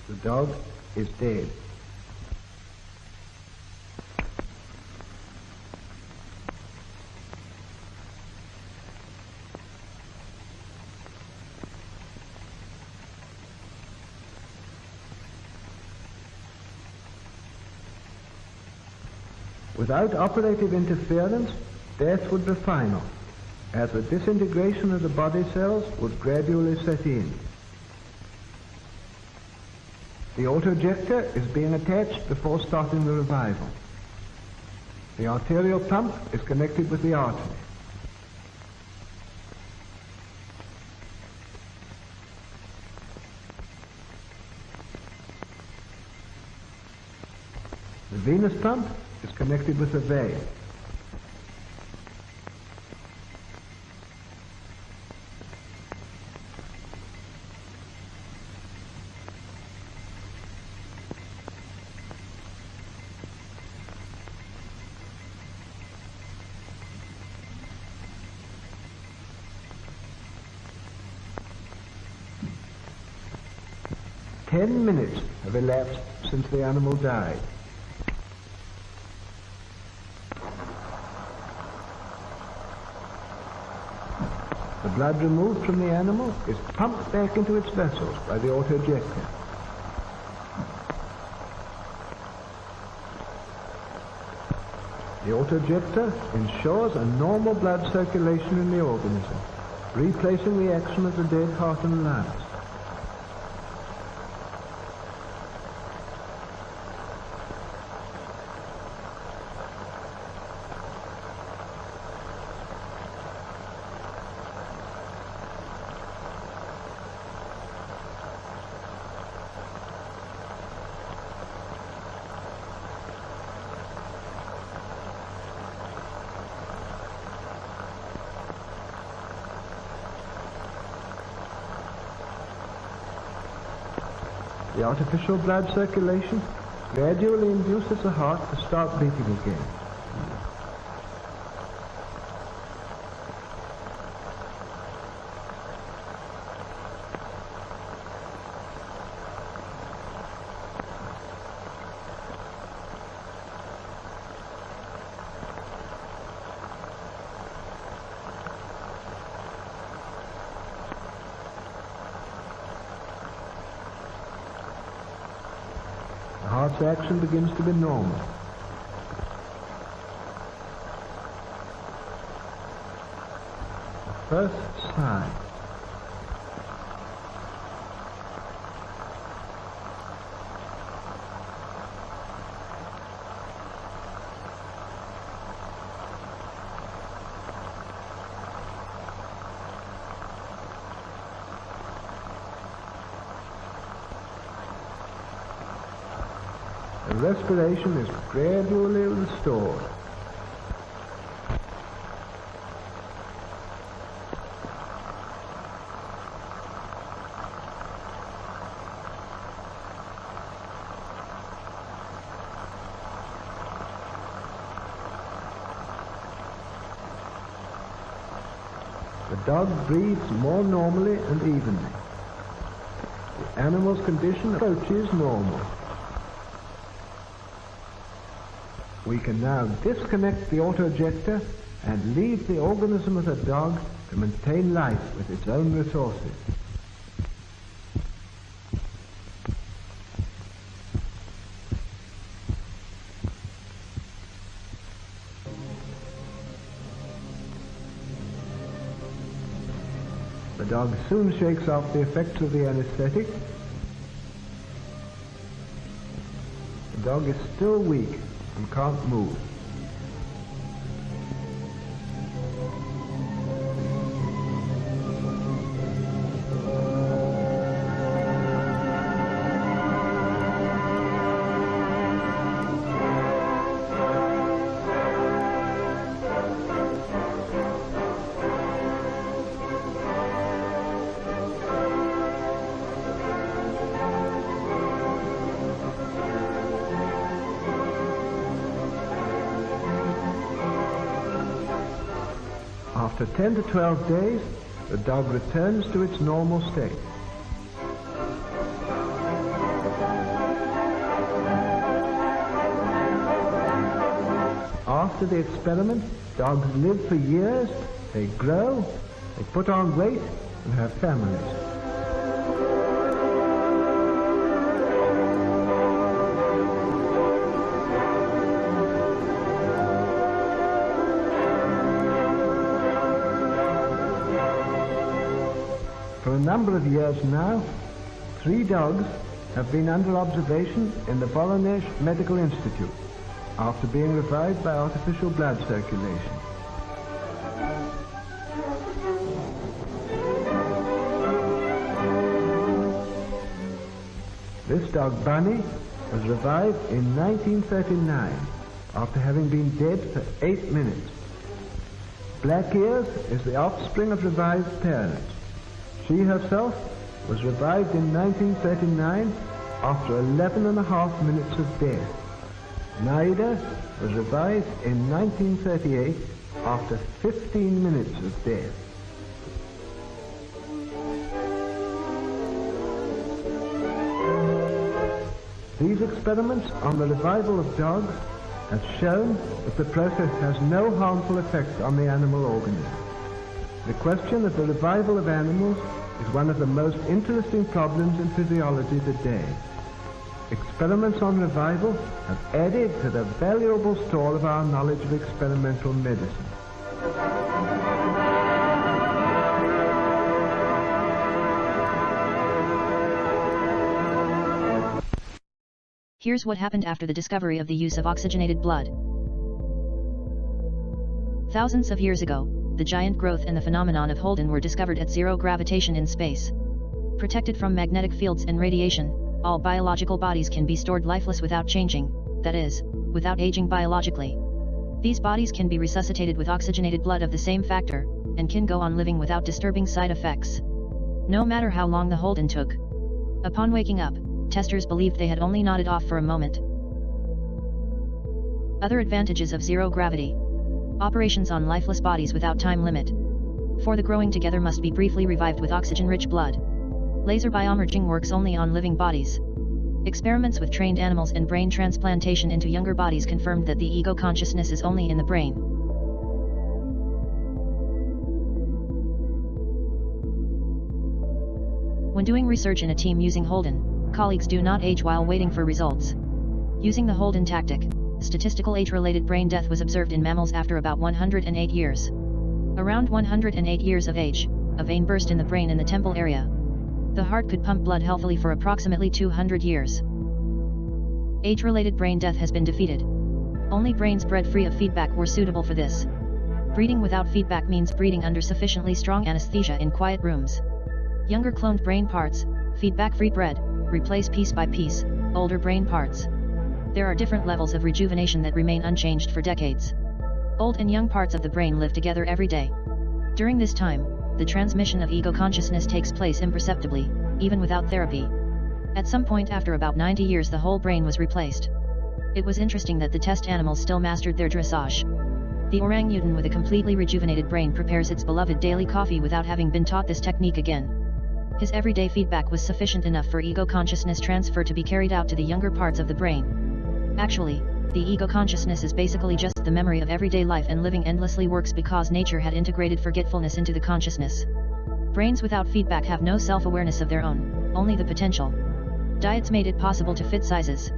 The dog is dead. Without operative interference, death would be final, as the disintegration of the body cells would gradually set in. The autojector is being attached before starting the revival. The arterial pump is connected with the artery. The venous pump is connected with the vein. Ten minutes have elapsed since the animal died. The blood removed from the animal is pumped back into its vessels by the autojector. The autojector ensures a normal blood circulation in the organism, replacing the action of the dead heart and lungs. The artificial blood circulation gradually induces the heart to start beating again. The heart's action begins to be normal. First sign. The respiration is gradually restored. The dog breathes more normally and evenly. The animal's condition approaches normal. We can now disconnect the autojector and leave the organism of the dog to maintain life with its own resources. The dog soon shakes off the effects of the anesthetic. The dog is still weak and can't move. After 10 to 12 days, the dog returns to its normal state. after the experiment, dogs live for years, they grow, they put on weight, and have families. For a number of years now, 3 dogs have been under observation in the Voronezh Medical Institute after being revived by artificial blood circulation. This dog, Bunny, was revived in 1939 after having been dead for 8 minutes. Black Ears is the offspring of revived parents. She herself was revived in 1939 after 11.5 minutes of death. Naida was revived in 1938 after 15 minutes of death. These experiments on the revival of dogs have shown that the process has no harmful effect on the animal organism. The question of the revival of animals is one of the most interesting problems in physiology today. Experiments on revival have added to the valuable store of our knowledge of experimental medicine. Here's what happened after the discovery of the use of oxygenated blood. Thousands of years ago, the giant growth and the phenomenon of Holden were discovered at zero gravitation in space. Protected from magnetic fields and radiation, all biological bodies can be stored lifeless without changing, that is, without aging biologically. These bodies can be resuscitated with oxygenated blood of the same factor, and can go on living without disturbing side effects. No matter how long the Holden took. Upon waking up, testers believed they had only nodded off for a moment. Other advantages of zero gravity. Operations on lifeless bodies without time limit. For the growing together must be briefly revived with oxygen-rich blood. Laser biomerging works only on living bodies. Experiments with trained animals and brain transplantation into younger bodies confirmed that the ego consciousness is only in the brain. When doing research in a team using Holden, colleagues do not age while waiting for results. Using the Holden tactic, statistical age-related brain death was observed in mammals after about 108 years. Around 108 years of age, a vein burst in the brain in the temple area. The heart could pump blood healthily for approximately 200 years. Age-related brain death has been defeated. Only brains bred free of feedback were suitable for this. Breeding without feedback means breeding under sufficiently strong anesthesia in quiet rooms. Younger cloned brain parts, feedback-free bred, replace piece by piece, older brain parts. There are different levels of rejuvenation that remain unchanged for decades. Old and young parts of the brain live together every day. During this time, the transmission of ego consciousness takes place imperceptibly, even without therapy. At some point after about 90 years the whole brain was replaced. It was interesting that the test animals still mastered their dressage. The orangutan with a completely rejuvenated brain prepares its beloved daily coffee without having been taught this technique again. His everyday feedback was sufficient enough for ego consciousness transfer to be carried out to the younger parts of the brain. Actually, the ego consciousness is basically just the memory of everyday life, and living endlessly works because nature had integrated forgetfulness into the consciousness. Brains without feedback have no self-awareness of their own, only the potential. Diets made it possible to fit sizes,